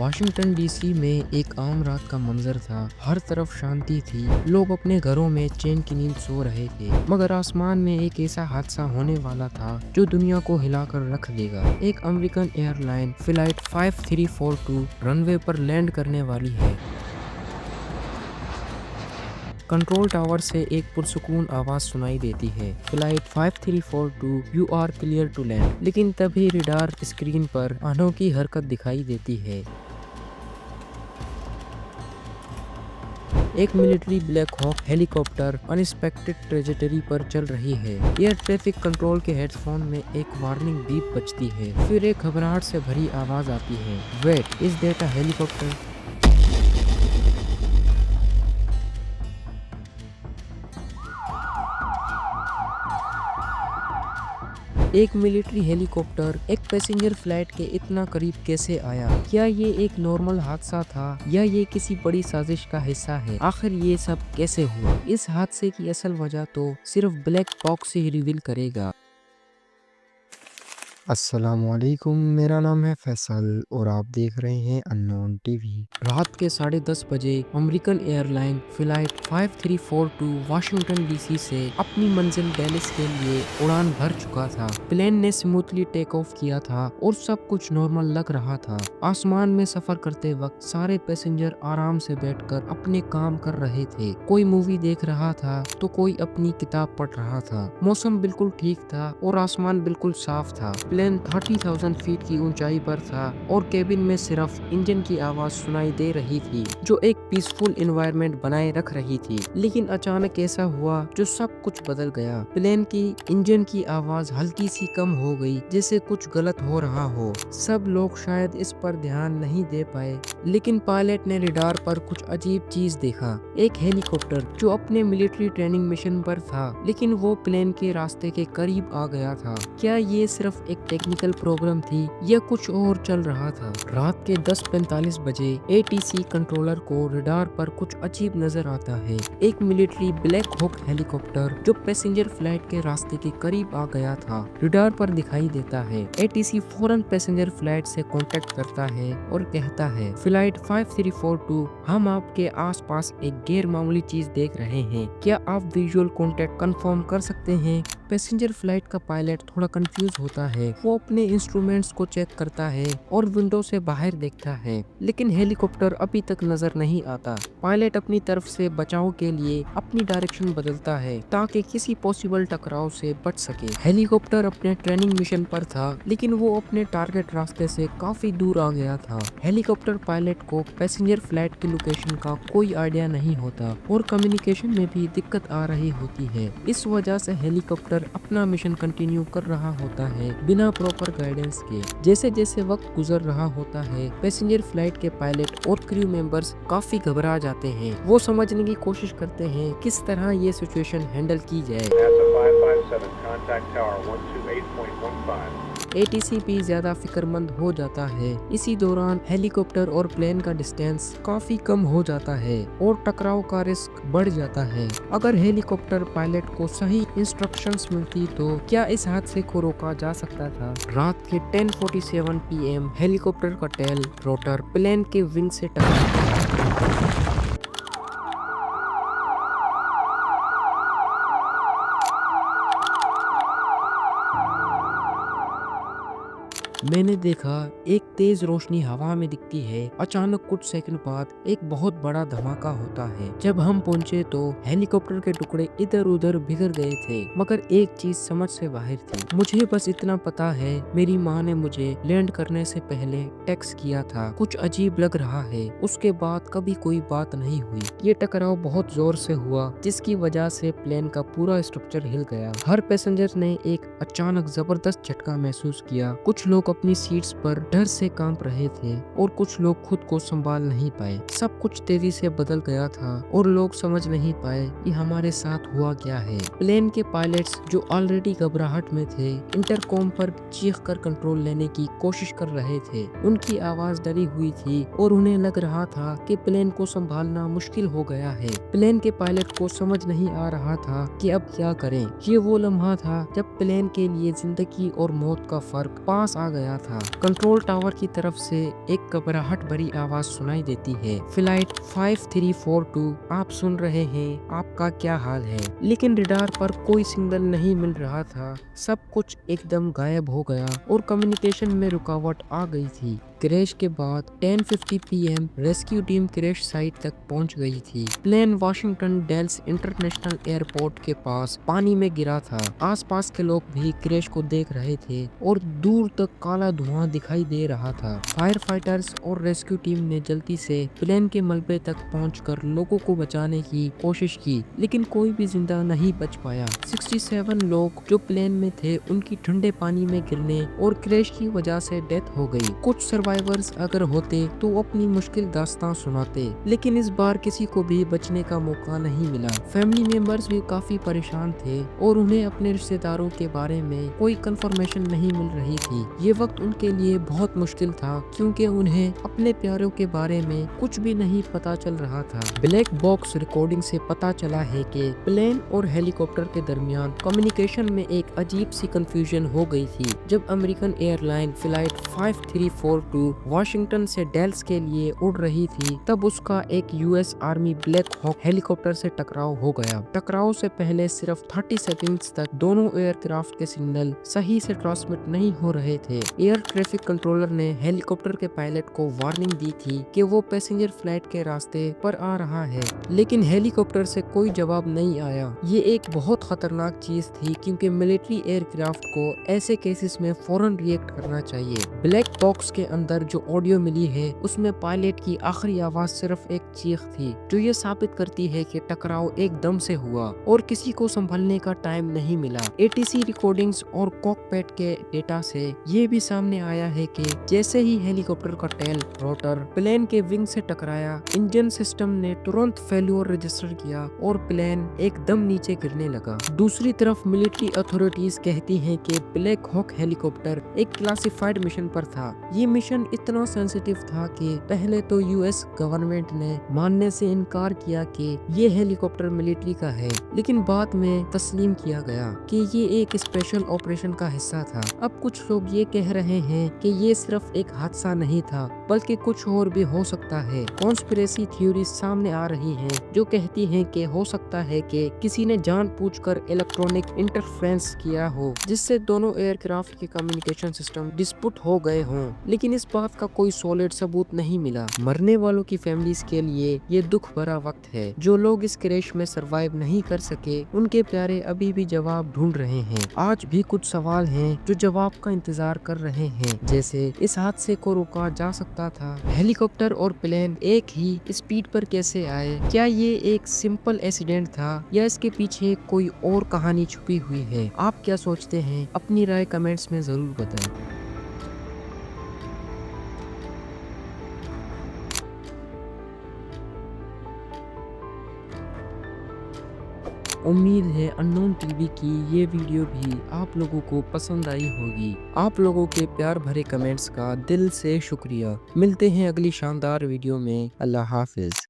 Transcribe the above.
Washington DC में एक आम रात का मंजर था। हर तरफ शांति थी। लोग अपने घरों में चैन की नींद सो रहे थे, मगर आसमान में एक ऐसा हादसा होने वाला था जो दुनिया को हिलाकर रख देगा। एक अमेरिकन एयरलाइन फ्लाइट 5342 रनवे पर लैंड करने वाली है। कंट्रोल टावर से एक पुरसुकून आवाज सुनाई देती है, flight 5342 you are clear to land. लेकिन तभी रडार स्क्रीन पर अनोखी हरकत दिखाई देती है। एक military black hawk helicopter unexpected trajectory पर चल रही है। एयर ट्रैफिक कंट्रोल के हेडफोन में एक वार्निंग बीप बजती है। फिर एक घबराहट से भरी आवाज आती है, wait, is that a helicopter? एक मिलिट्री हेलीकॉप्टर एक पैसेंजर फ्लाइट के इतना करीब कैसे आया? क्या ये एक नॉर्मल हादसा था या ये किसी बड़ी साजिश का हिस्सा है? आखिर ये सब कैसे हुआ? इस हादसे की असल वजह तो सिर्फ ब्लैक बॉक्स ही रिवील करेगा। अस्सलामुअलैकुम, मेरा नाम है फैसल और आप देख रहे हैं अननोन टीवी। रात के 10:30 बजे American airline flight 5342 Washington DC से अपनी मंजिल डैलिस के लिए उड़ान भर चुका था। प्लेन ने स्मूथली टेक ऑफ किया था और सब कुछ नॉर्मल लग रहा था। आसमान में सफर करते वक्त सारे पैसेंजर आराम से बैठकर अपने काम कर रहे थे। कोई मूवी देख रहा था तो कोई अपनी किताब पढ़ रहा था। मौसम बिल्कुल ठीक था और आसमान बिल्कुल साफ था। प्लेन 30,000 फीट की ऊंचाई पर था और केबिन में सिर्फ इंजन की आवाज सुनाई दे रही थी, जो एक पीसफुल एनवायरनमेंट बनाए रख रही थी। लेकिन अचानक ऐसा हुआ जो सब कुछ बदल गया। प्लेन की इंजन की आवाज हल्की सी कम हो गई, जैसे कुछ गलत हो रहा हो। सब लोग शायद इस पर ध्यान नहीं दे पाए, लेकिन पायलट ने रडार पर कुछ अजीब चीज देखा। एक हेलीकॉप्टर जो अपने मिलिट्री ट्रेनिंग मिशन पर था, लेकिन वो प्लेन के रास्ते के करीब आ गया था। क्या ये सिर्फ एक टेक्निकल प्रॉब्लम थी या कुछ और चल रहा था? रात के 10:45 बजे एटीसी कंट्रोलर को रडार पर कुछ अजीब नजर आता है। एक मिलिट्री ब्लैक हॉक हेलीकॉप्टर जो पैसेंजर फ्लाइट के रास्ते के करीब आ गया था, रडार पर दिखाई देता है। एटीसी फौरन पैसेंजर फ्लाइट से कांटेक्ट करता है और कहता है, फ्लाइट 5342, हम आपके आसपास एक गैर मामूली चीज देख रहे हैं, क्या आप विजुअल कांटेक्ट कंफर्म कर सकते हैं? पैसेंजर फ्लाइट का पायलट थोड़ा कंफ्यूज होता है। वो अपने इंस्ट्रूमेंट्स को चेक करता है और विंडो से बाहर देखता है, लेकिन हेलीकॉप्टर अभी तक नजर नहीं आता। पायलट अपनी तरफ से बचाव के लिए अपनी डायरेक्शन बदलता है ताकि किसी पॉसिबल टकराव से बच सके। हेलीकॉप्टर अपने ट्रेनिंग मिशन पर था, लेकिन वो अपने टारगेट रास्ते से काफी दूर आ गया था। हेलीकॉप्टर पायलट को पैसेंजर फ्लाइट की लोकेशन का कोई आइडिया नहीं होता और कम्युनिकेशन में भी दिक्कत आ रही होती है। इस वजह से हेलीकॉप्टर अपना मिशन कंटिन्यू कर रहा होता है बिना प्रॉपर गाइडेंस के। जैसे जैसे वक्त गुजर रहा होता है, पैसेंजर फ्लाइट के पायलट और क्रू मेंबर्स काफी घबरा जाते हैं। वो समझने की कोशिश करते हैं किस तरह ये सिचुएशन हैंडल की जाए। एटीसी भी ज्यादा फिक्रमंद हो जाता है। इसी दौरान हेलीकॉप्टर और प्लेन का डिस्टेंस काफी कम हो जाता है और टकराव का रिस्क बढ़ जाता है। अगर हेलीकॉप्टर पायलट को सही इंस्ट्रक्शंस मिलती तो क्या इस हादसे को रोका जा सकता था? रात के 10:47 पीएम हेलीकॉप्टर का टेल रोटर प्लेन के विंग से टकरा। मैंने देखा एक तेज रोशनी हवा में दिखती है। अचानक कुछ सेकंड बाद एक बहुत बड़ा धमाका होता है। जब हम पहुंचे तो हेलीकॉप्टर के टुकड़े इधर उधर बिखर गए थे, मगर एक चीज समझ से बाहर थी। मुझे बस इतना पता है, मेरी माँ ने मुझे लैंड करने से पहले टेक्स्ट किया था, कुछ अजीब लग रहा है। उसके बाद कभी कोई बात नहीं हुई। ये टकराव बहुत जोर से हुआ, जिसकी वजह से प्लेन का पूरा स्ट्रक्चर हिल गया। हर पैसेंजर ने एक अचानक जबरदस्त झटका महसूस किया। कुछ लोग अपनी सीट्स पर डर से कांप रहे थे और कुछ लोग खुद को संभाल नहीं पाए। सब कुछ तेजी से बदल गया था और लोग समझ नहीं पाए कि हमारे साथ हुआ क्या है। प्लेन के पायलट्स जो ऑलरेडी घबराहट में थे, इंटरकॉम पर चीख कर कंट्रोल लेने की कोशिश कर रहे थे। उनकी आवाज डरी हुई थी और उन्हें लग रहा था कि प्लेन को संभालना मुश्किल हो गया है। प्लेन के पायलट को समझ नहीं आ रहा था कि अब क्या करें। ये वो लम्हा था जब प्लेन के लिए जिंदगी और मौत का फर्क पास आ गया गया था। कंट्रोल टावर की तरफ से एक घबराहट भरी आवाज सुनाई देती है, फ्लाइट 5342 आप सुन रहे हैं, आपका क्या हाल है। लेकिन रडार पर कोई सिग्नल नहीं मिल रहा था। सब कुछ एकदम गायब हो गया और कम्युनिकेशन में रुकावट आ गई थी। क्रैश के बाद 10:50 PM rescue team crash site तक पहुंच गई थी। Plane Washington Dulles international airport के पास पानी में गिरा था। आसपास के लोग भी क्रैश को देख रहे थे और दूर तक काला धुआं दिखाई दे रहा था। फायर फाइटर्स और रेस्क्यू टीम ने जल्दी से प्लेन के मलबे तक पहुंचकर लोगों को बचाने की कोशिश की, लेकिन कोई भी जिंदा नहीं बच पाया। 67 लोग जो प्लेन में थे उनकी ठंडे पानी में गिरने और क्रैश की वजह से डेथ हो गई। कुछ सर्वाइवर्स अगर होते तो अपनी मुश्किल दास्तां सुनाते, लेकिन इस बार किसी को भी बचने का मौका नहीं मिला। फैमिली मेंबर्स भी काफी परेशान थे और उन्हें अपने रिश्तेदारों के बारे में कोई कंफर्मेशन नहीं मिल रही थी। ये वक्त उनके लिए बहुत मुश्किल था क्योंकि उन्हें अपने प्यारों के बारे में कुछ भी नहीं पता चल रहा था। ब्लैक बॉक्स रिकॉर्डिंग से पता चला है कि प्लेन और हेलीकॉप्टर के दरमियान कम्युनिकेशन में एक अजीब सी कंफ्यूजन हो गई थी। जब अमेरिकन एयरलाइन फ्लाइट 5342 वाशिंगटन से डेल्स के लिए उड़ रही थी, तब उसका एक US army black hawk helicopter से टकराव हो गया। टकराव से पहले सिर्फ 30 सेकंड्स तक दोनों एयरक्राफ्ट के सिग्नल सही से ट्रांसमिट नहीं हो रहे थे। एयर ट्रैफिक कंट्रोलर ने हेलीकॉप्टर के पायलट को वार्निंग दी थी कि वो पैसेंजर फ्लाइट के रास्ते पर आ रहा है, लेकिन हेलीकॉप्टर से कोई जवाब नहीं आया। ये एक बहुत खतरनाक चीज थी क्योंकि मिलिट्री एयरक्राफ्ट को ऐसे केसेस में फौरन रिएक्ट करना चाहिए। ब्लैक बॉक्स के अंदर जो ऑडियो मिली है उसमें पायलट की आखिरी आवाज सिर्फ एक चीख थी, जो ये साबित करती है कि टकराव एकदम से हुआ और किसी को संभलने का टाइम नहीं मिला। एटीसी रिकॉर्डिंग्स और कॉकपिट के डेटा से ये भी सामने आया है कि जैसे ही हेलीकॉप्टर का टेल रोटर प्लेन के विंग से टकराया, इंजन सिस्टम ने तुरंत फेल्योर रजिस्टर किया और प्लेन एकदम नीचे गिरने लगा। दूसरी तरफ मिलिट्री अथॉरिटीज कहती हैं कि ब्लैक हॉक हेलीकॉप्टर एक क्लासिफाइड मिशन पर था। ये मिशन इतना सेंसिटिव था कि पहले तो यूएस गवर्नमेंट ने मानने से इनकार किया कि ये हेलीकॉप्टर मिलिट्री का है, लेकिन बाद में तस्लीम किया गया कि ये एक स्पेशल ऑपरेशन का हिस्सा था। अब कुछ लोग ये कह रहे हैं कि ये सिर्फ एक हादसा नहीं था, बल्कि कुछ और भी हो सकता है। कॉन्स्पिरेसी थ्योरी सामने आ रही हैं जो कहती हैं कि हो सकता है कि किसी ने जानबूझकर इलेक्ट्रॉनिक इंटरफेरेंस किया हो, जिससे दोनों एयरक्राफ्ट के कम्युनिकेशन सिस्टम डिस्प्यूट हो गए हों, लेकिन इस बात का कोई सॉलिड सबूत नहीं मिला। मरने वालों की फैमिलीज के लिए ये दुख भरा वक्त है। जो लोग इस क्रैश में सरवाइव नहीं कर सके, उनके प्यारे अभी भी जवाब ढूंढ रहे हैं। आज भी कुछ सवाल हैं जो जवाब का इंतजार कर रहे हैं, जैसे इस हादसे को रोका जा सकता था, हेलीकॉप्टर और प्लेन एक ही स्पीड पर कैसे आए, क्या ये एक सिंपल एक्सीडेंट था या इसके पीछे कोई और कहानी छुपी हुई है। आप क्या सोचते हैं? अपनी राय कमेंट्स में जरूर बताएं। उम्मीद है अननोन टीवी की ये वीडियो भी आप लोगों को पसंद आई होगी। आप लोगों के प्यार भरे कमेंट्स का दिल से शुक्रिया। मिलते हैं अगली शानदार वीडियो में। अल्लाह हाफिज।